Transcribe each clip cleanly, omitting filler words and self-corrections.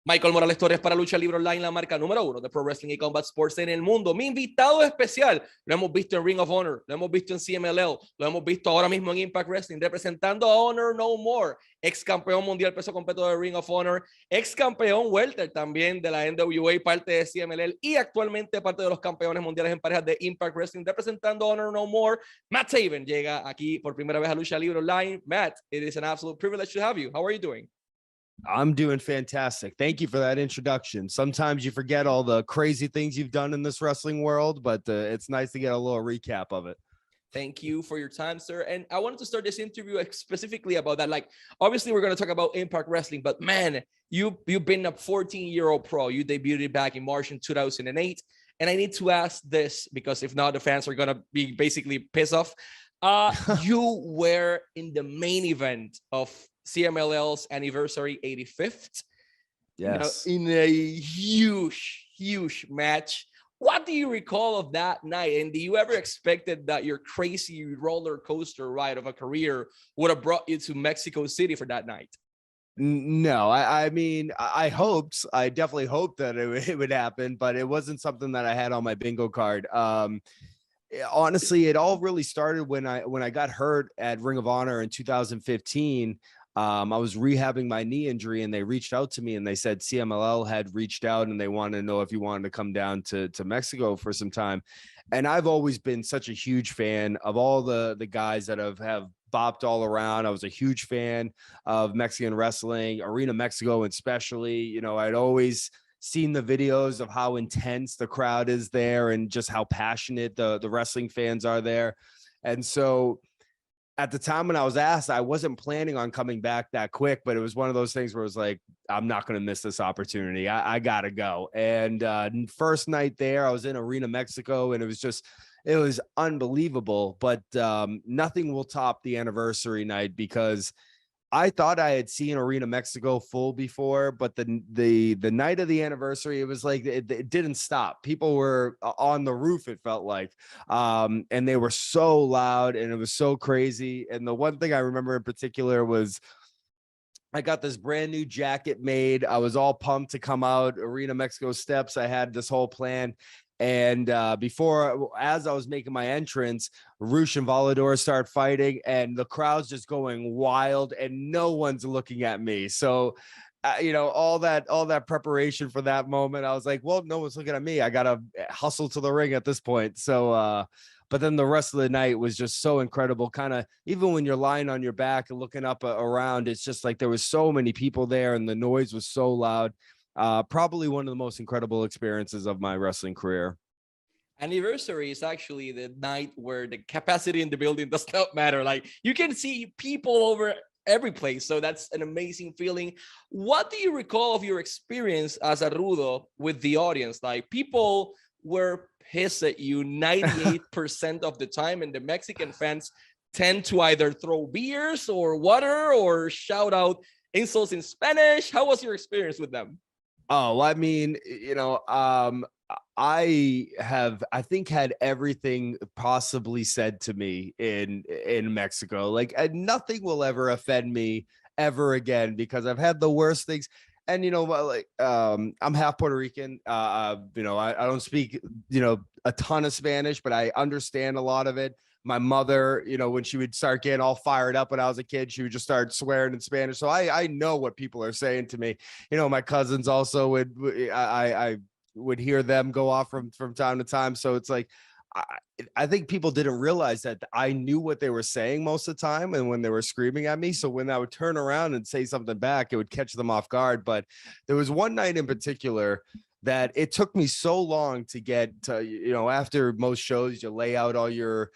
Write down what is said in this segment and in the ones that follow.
Michael Morales Torres para Lucha Libre Online, la marca número 1 de Pro Wrestling y Combat Sports en el mundo. Mi invitado especial, lo hemos visto en Ring of Honor, lo hemos visto en CMLL, lo hemos visto ahora mismo en Impact Wrestling, representando a Honor No More, ex campeón mundial peso completo de Ring of Honor, ex campeón welter también de la NWA, parte de CMLL y actualmente parte de los campeones mundiales en parejas de Impact Wrestling, representando a Honor No More. Matt Taven llega aquí por primera vez a Lucha Libre Online. Matt, it is an absolute privilege to have you. How are you doing? I'm doing fantastic. Thank you for that introduction. Sometimes you forget all the crazy things you've done in this wrestling world, but it's nice to get a little recap of it. Thank you for your time, sir. And I wanted to start this interview specifically about that. Like, obviously, we're going to talk about Impact Wrestling, but man, you've been a 14-year-old pro. You debuted back in March in 2008. And I need to ask this because if not, the fans are going to be basically pissed off. You were in the main event of CMLL's Anniversary 85th. Yes. In a huge match. What do you recall of that night? And do you ever expected that your crazy roller coaster ride of a career would have brought you to Mexico City for that night? No, I mean, I hoped, I definitely hoped that it would happen, but it wasn't something that I had on my bingo card. Honestly, it all really started when I got hurt at Ring of Honor in 2015. I was rehabbing my knee injury and they reached out to me and they said CMLL had reached out and they wanted to know if you wanted to come down to Mexico for some time. And I've always been such a huge fan of all the guys that have bopped all around. I was a huge fan of Mexican wrestling, Arena Mexico especially. You know, I'd always seen the videos of how intense the crowd is there and just how passionate the wrestling fans are there. And so at the time when I was asked, I wasn't planning on coming back that quick, but it was one of those things where it was like, I'm not going to miss this opportunity. I got to go. And first night there, I was in Arena Mexico and it was unbelievable, but nothing will top the anniversary night because I thought I had seen Arena Mexico full before, but the night of the anniversary, it was like it didn't stop. People were on the roof, it felt like, and they were so loud and it was so crazy. And the one thing I remember in particular was I got this brand new jacket made. I was all pumped to come out Arena Mexico steps. I had this whole plan. And as I was making my entrance, Rush and Volador start fighting and the crowd's just going wild and no one's looking at me. So, all that preparation for that moment, I was like, well, no one's looking at me. I got to hustle to the ring at this point. So, but then the rest of the night was just so incredible. Kind of even when you're lying on your back and looking up around, it's just like there was so many people there and the noise was so loud. Probably one of the most incredible experiences of my wrestling career. Anniversary is actually the night where the capacity in the building does not matter. Like you can see people over every place. So that's an amazing feeling. What do you recall of your experience as a Rudo with the audience? Like people were pissed at you 98% of the time, and the Mexican fans tend to either throw beers or water or shout out insults in Spanish. How was your experience with them? Oh, I mean, I think had everything possibly said to me in Mexico. Like nothing will ever offend me ever again because I've had the worst things. And I'm half Puerto Rican. I don't speak a ton of Spanish, but I understand a lot of it. My mother, when she would start getting all fired up when I was a kid, she would just start swearing in Spanish. So I know what people are saying to me. My cousins also I would hear them go off from time to time. So it's like, I think people didn't realize that I knew what they were saying most of the time and when they were screaming at me. So when I would turn around and say something back, it would catch them off guard. But there was one night in particular that it took me so long to get to, after most shows, you lay out all your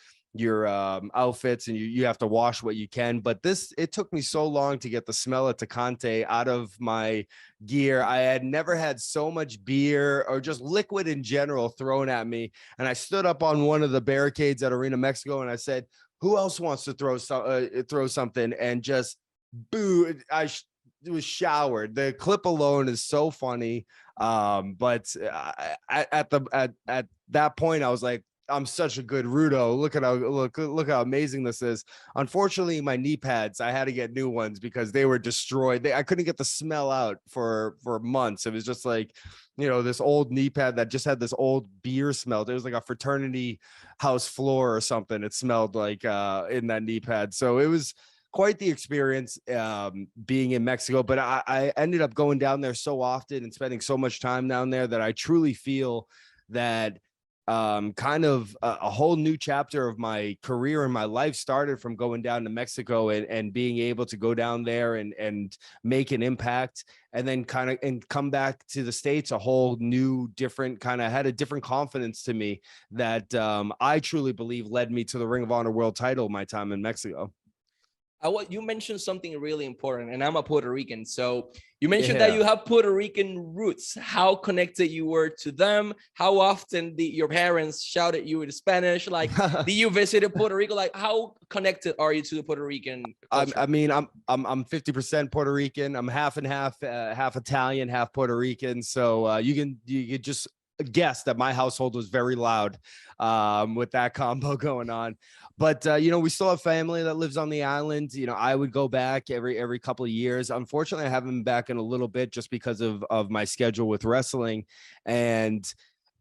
outfits and you have to wash what you can, but it took me so long to get the smell of Tecate out of my gear. I had never had so much beer or just liquid in general thrown at me, and I stood up on one of the barricades at Arena Mexico and I said, who else wants to throw something? And just boo, it was showered. The clip alone is so funny, but at that point I was like, I'm such a good Rudo. Look how amazing this is. Unfortunately, my knee pads, I had to get new ones because they were destroyed. I couldn't get the smell out for months. It was just like, this old knee pad that just had this old beer smell. There was like a fraternity house floor or something. It smelled like in that knee pad. So it was quite the experience being in Mexico. But I ended up going down there so often and spending so much time down there that I truly feel that kind of a whole new chapter of my career and my life started from going down to Mexico and being able to go down there and make an impact, and then and come back to the States a whole new different had a different confidence to me that I truly believe led me to the Ring of Honor World title my time in Mexico. You mentioned something really important, and I'm a Puerto Rican. So you mentioned that you have Puerto Rican roots. How connected you were to them? How often your parents shouted you in Spanish? Like, do you visit Puerto Rico? Like, how connected are you to the Puerto Rican culture? I mean, I'm 50% Puerto Rican. I'm half and half, half Italian, half Puerto Rican. So you can just guess that my household was very loud with that combo going on. But we still have family that lives on the island. I would go back every couple of years. Unfortunately, I haven't been back in a little bit just because of my schedule with wrestling. And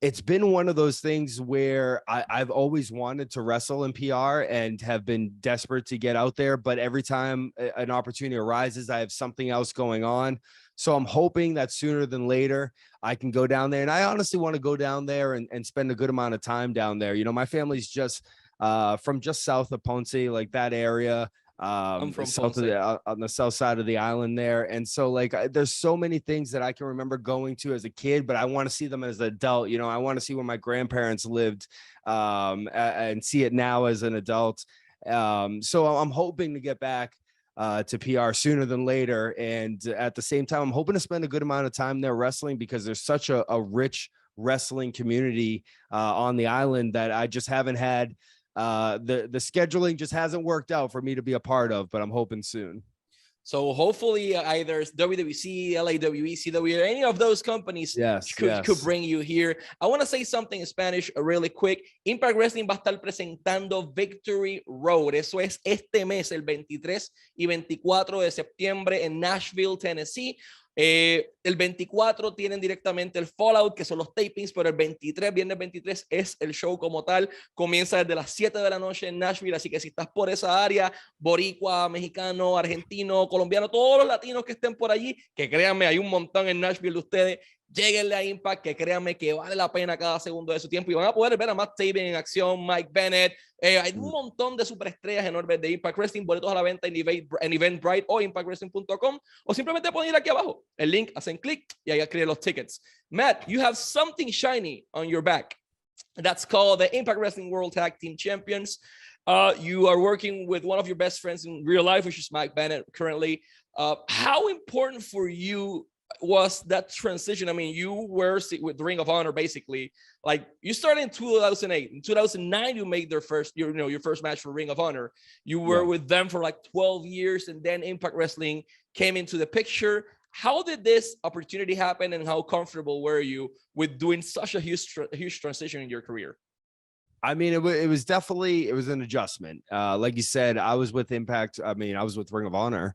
it's been one of those things where I've always wanted to wrestle in PR and have been desperate to get out there. But every time an opportunity arises, I have something else going on. So I'm hoping that sooner than later, I can go down there. And I honestly want to go down there and spend a good amount of time down there. My family's just from just south of Ponce, like that area. I'm from south of on the south side of the island there. And so there's so many things that I can remember going to as a kid, but I want to see them as an adult. I want to see where my grandparents lived and see it now as an adult. So I'm hoping to get back to PR sooner than later. And at the same time, I'm hoping to spend a good amount of time there wrestling because there's such a rich wrestling community on the island that I just haven't had. The scheduling just hasn't worked out for me to be a part of, but I'm hoping soon. So hopefully either WWC, LAWE, CW, any of those companies could bring you here. I want to say something in Spanish really quick. Impact Wrestling va a estar presentando Victory Road. Eso es este mes, el 23 y 24 de septiembre en Nashville, Tennessee. El 24 tienen directamente el Fallout, que son los tapings, pero el 23, viernes 23, es el show como tal. Comienza desde las 7 de la noche en Nashville, así que si estás por esa área, boricua, mexicano, argentino, colombiano, todos los latinos que estén por allí, que créanme, hay un montón en Nashville de ustedes, lléguenle a Impact, que créanme que vale la pena cada segundo de su tiempo y van a poder ver a Matt Taven en acción, Mike Bennett. Hay un montón de superestrellas enormes de Impact Wrestling, boletos a la venta en Eventbrite o impactwrestling.com, o simplemente pueden ir aquí abajo, el link, hacen clic y ahí adquieren los tickets. Matt, you have something shiny on your back. That's called the Impact Wrestling World Tag Team Champions. You are working with one of your best friends in real life, which is Mike Bennett currently. How important for you was that transition? I mean, you were with Ring of Honor basically. Like, you started in 2008. In 2009, you made your first match for Ring of Honor. You were with them for like 12 years, and then Impact Wrestling came into the picture. How did this opportunity happen, and how comfortable were you with doing such a huge transition in your career? I mean, it was definitely an adjustment. Like you said, I was with Impact. I mean, I was with Ring of Honor.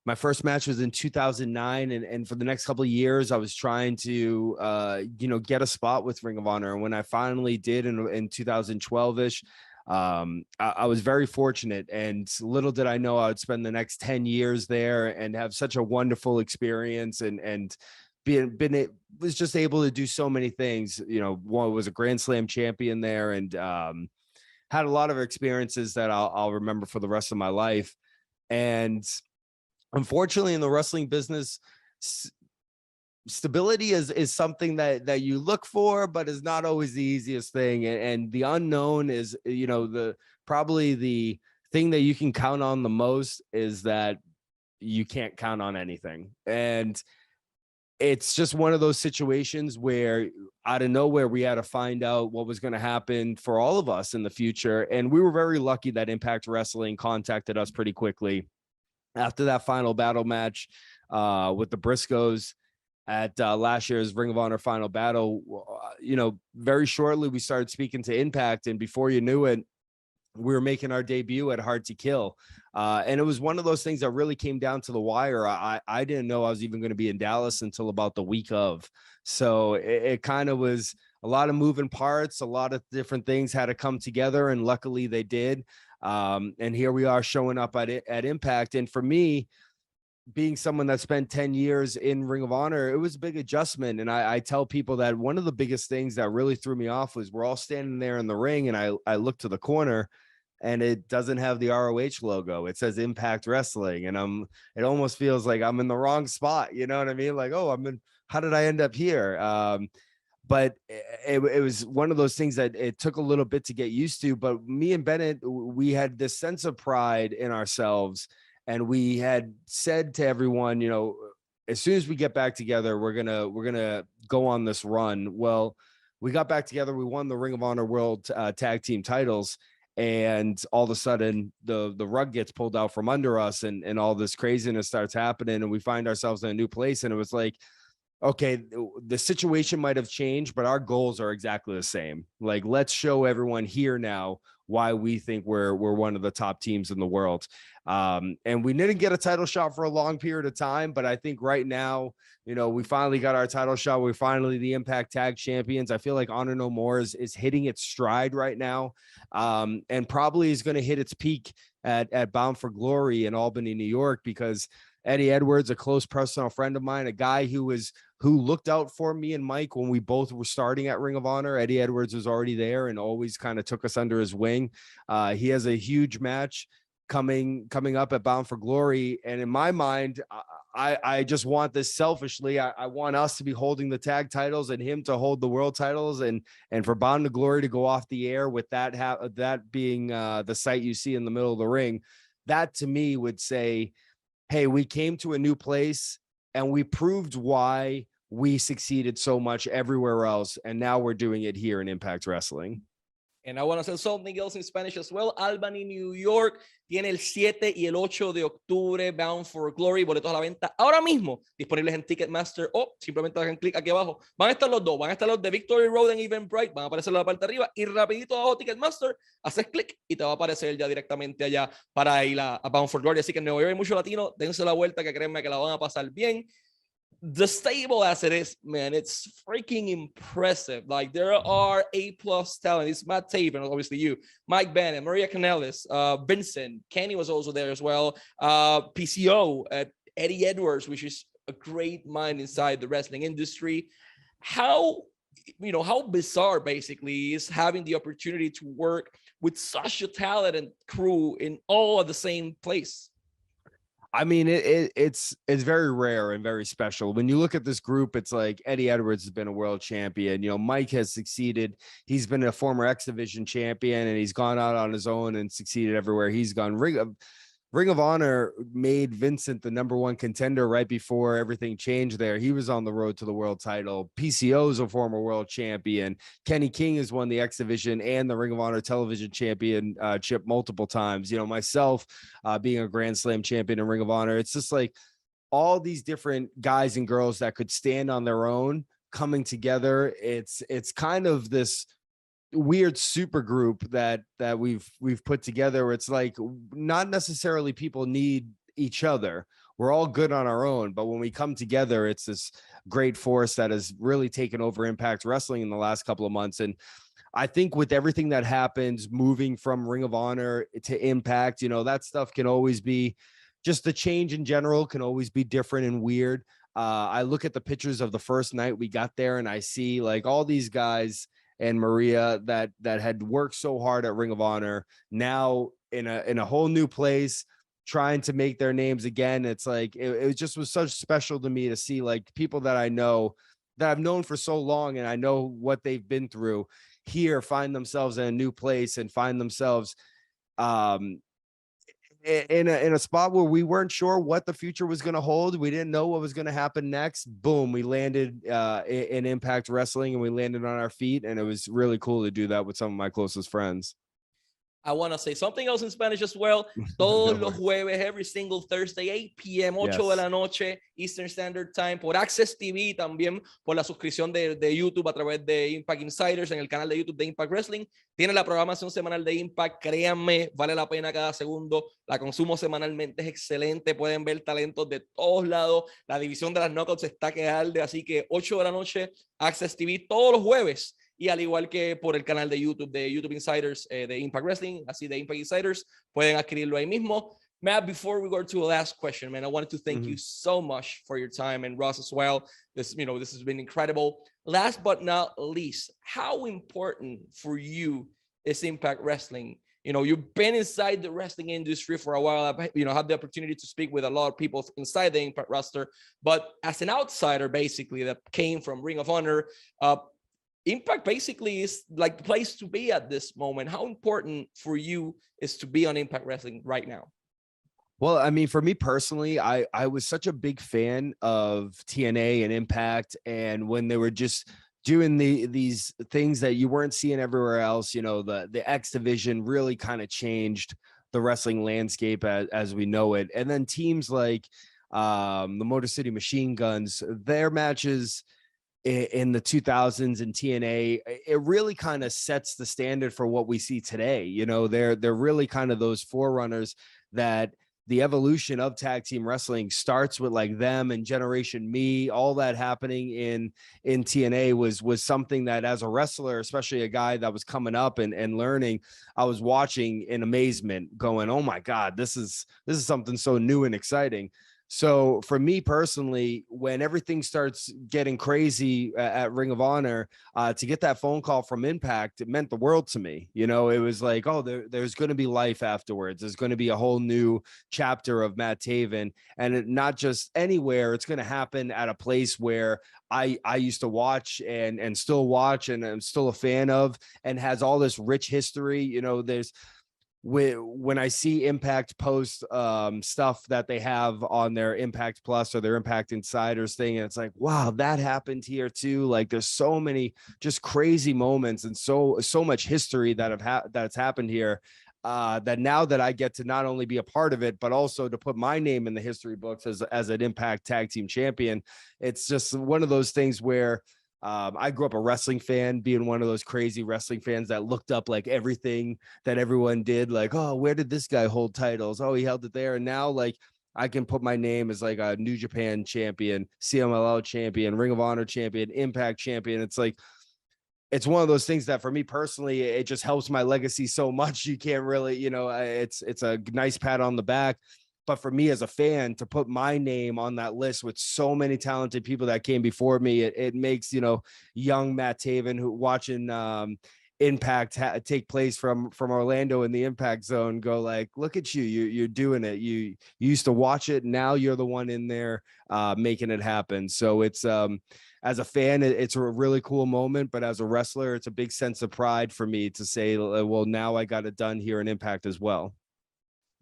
My first match was in 2009, and for the next couple of years, I was trying to, get a spot with Ring of Honor. And when I finally did in 2012-ish, I was very fortunate, and little did I know I would spend the next 10 years there and have such a wonderful experience and was just able to do so many things. One was a Grand Slam champion there, and had a lot of experiences that I'll remember for the rest of my life. And unfortunately, in the wrestling business, stability is something that you look for, but is not always the easiest thing. And the unknown is, probably the thing that you can count on the most is that you can't count on anything. And it's just one of those situations where out of nowhere, we had to find out what was going to happen for all of us in the future. And we were very lucky that Impact Wrestling contacted us pretty quickly after that final battle match with the Briscoes. at last year's Ring of Honor Final Battle. You know, very shortly we started speaking to Impact, and before you knew it, we were making our debut at Hard to Kill. And it was one of those things that really came down to the wire. I didn't know I was even going to be in Dallas until about the week of. So it kind of was a lot of moving parts, a lot of different things had to come together, and luckily they did. And here we are showing up at Impact. And for me, being someone that spent 10 years in Ring of Honor, it was a big adjustment. And I tell people that one of the biggest things that really threw me off was we're all standing there in the ring, and I look to the corner and it doesn't have the ROH logo. It says Impact Wrestling. And it almost feels like I'm in the wrong spot. You know what I mean? Like, oh, how did I end up here? But it was one of those things that it took a little bit to get used to. But me and Bennett, we had this sense of pride in ourselves. And we had said to everyone, you know, as soon as we get back together, we're gonna go on this run. Well, we got back together. We won the Ring of Honor World Tag Team titles. And all of a sudden the rug gets pulled out from under us, and all this craziness starts happening, and we find ourselves in a new place. And it was like, okay, the situation might have changed, but our goals are exactly the same. Like, let's show everyone here now why we think we're one of the top teams in the world. And we didn't get a title shot for a long period of time, but I think right now, you know, we finally got our title shot. We're finally the Impact Tag Champions. I feel like Honor No More is hitting its stride right now, and probably is going to hit its peak at Bound for Glory in Albany, New York, because Eddie Edwards, a close personal friend of mine, a guy who looked out for me and Mike when we both were starting at Ring of Honor. Eddie Edwards was already there and always kind of took us under his wing. He has a huge match coming up at Bound for Glory. And in my mind, I just want this selfishly. I want us to be holding the tag titles and him to hold the world titles, and for Bound to Glory to go off the air with that being the sight you see in the middle of the ring. That to me would say, hey, we came to a new place and we proved why we succeeded so much everywhere else. And now we're doing it here in Impact Wrestling. And I want to say something else in Spanish as well. Albany, New York, tiene el 7 y el 8 de octubre, Bound for Glory, boletos a la venta ahora mismo, disponibles en Ticketmaster, o simplemente hagan clic aquí abajo. Van a estar los dos, van a estar los de Victory Road en Eventbrite, van a aparecer en la parte de arriba, y rapidito abajo Ticketmaster, haces clic y te va a aparecer ya directamente allá para ir a Bound for Glory. Así que en Nueva York hay mucho latino, dense la vuelta, que créanme que la van a pasar bien. The stable as it is, man, it's freaking impressive. Like, there are A+ talent. It's Matt Taven, obviously you, Mike Bennett, Maria Kanellis, Vincent, Kenny was also there as well. PCO, Eddie Edwards, which is a great mind inside the wrestling industry. How bizarre basically is having the opportunity to work with such a talented crew in all at the same place. I mean, it's very rare and very special. When you look at this group, it's like Eddie Edwards has been a world champion. You know, Mike has succeeded. He's been a former X Division champion, and he's gone out on his own and succeeded everywhere he's gone. Ring of Honor made Vincent the #1 contender right before everything changed there. He was on the road to the world title. PCO is a former world champion. Kenny King has won the X Division and the Ring of Honor television championship multiple times. You know, myself being a Grand Slam champion in Ring of Honor. It's just like all these different guys and girls that could stand on their own coming together. It's kind of this weird super group that we've put together, where it's like not necessarily people need each other. We're all good on our own, but when we come together, it's this great force that has really taken over Impact Wrestling in the last couple of months. And I think with everything that happens, moving from Ring of Honor to Impact, you know, that stuff can always be just the change in general can always be different and weird. I look at the pictures of the first night we got there, and I see like all these guys and Maria that had worked so hard at Ring of Honor, now in a whole new place, trying to make their names again. It's like, it just was so special to me to see like people that I know, that I've known for so long, and I know what they've been through, here find themselves in a new place and find themselves in a spot where we weren't sure what the future was going to hold. We didn't know what was going to happen next. Boom, we landed in Impact Wrestling, and we landed on our feet, and it was really cool to do that with some of my closest friends. I want to say something else in Spanish as well. Todos los jueves, every single Thursday, 8 p.m., 8 de la noche, Eastern Standard Time, por Access TV, también por la suscripción de YouTube a través de Impact Insiders en el canal de YouTube de Impact Wrestling. Tiene la programación semanal de Impact, créanme, vale la pena cada segundo. La consumo semanalmente, es excelente. Pueden ver talentos de todos lados. La división de las knockouts está que arde, así que 8 de la noche, Access TV, todos los jueves. Y al igual que por el canal de YouTube Insiders de Impact Wrestling, así de Impact Insiders, pueden adquirirlo ahí mismo. Matt, before we go to the last question, man, I wanted to thank you so much for your time, and Ross as well. This has been incredible. Last but not least, how important for you is Impact Wrestling? You've been inside the wrestling industry for a while. I've had the opportunity to speak with a lot of people inside the Impact roster, but as an outsider, basically, that came from Ring of Honor, Impact basically is like the place to be at this moment. How important for you is to be on Impact Wrestling right now? Well, I mean, for me personally, I was such a big fan of TNA and Impact, and when they were just doing these things that you weren't seeing everywhere else, the X division really kind of changed the wrestling landscape as we know it. And then teams like the Motor City Machine Guns, their matches in the 2000s in TNA, it really kind of sets the standard for what we see today. They're really kind of those forerunners that the evolution of tag team wrestling starts with, like them and Generation Me. All that happening in TNA was something that, as a wrestler, especially a guy that was coming up and learning, I was watching in amazement, going, oh my God, this is something so new and exciting. So for me personally, when everything starts getting crazy at Ring of Honor, to get that phone call from Impact, it meant the world to me. It was like, oh, there's going to be life afterwards. There's going to be a whole new chapter of Matt Taven, and not just anywhere. It's going to happen at a place where I used to watch and still watch, and I'm still a fan of, and has all this rich history. When I see Impact post stuff that they have on their Impact Plus or their Impact Insiders thing, and it's like, wow, that happened here too. Like, there's so many just crazy moments and so much history that's happened here, that now that I get to not only be a part of it, but also to put my name in the history books as an Impact Tag Team Champion. It's just one of those things where I grew up a wrestling fan, being one of those crazy wrestling fans that looked up like everything that everyone did. Like, oh, where did this guy hold titles? Oh, he held it there. And now, like, I can put my name as like a New Japan champion, CMLL champion, Ring of Honor champion, Impact champion. It's like, it's one of those things that for me personally, it just helps my legacy so much. You can't really, it's a nice pat on the back. But for me as a fan, to put my name on that list with so many talented people that came before me, it makes, young Matt Taven, who watching Impact take place from Orlando in the Impact Zone, go like, look at you, you're doing it. You used to watch it. Now you're the one in there making it happen. So it's as a fan, it's a really cool moment. But as a wrestler, it's a big sense of pride for me to say, well, now I got it done here in Impact as well.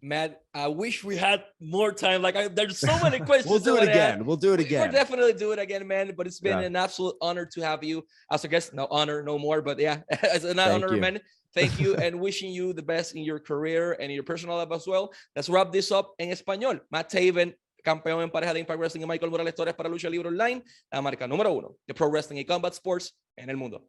Matt, I wish we had more time. There's so many questions. We'll do it again. We'll definitely do it again, man. But it's been an absolute honor to have you as a guest. No honor, no more. But yeah, as an honor, man. Thank you, and wishing you the best in your career and in your personal life as well. Let's wrap this up en español. Matt Taven, campeón en pareja de Impact Wrestling, y Michael Morales Torres para Lucha Libre Online, la marca número 1 de Pro Wrestling y Combat Sports en el mundo.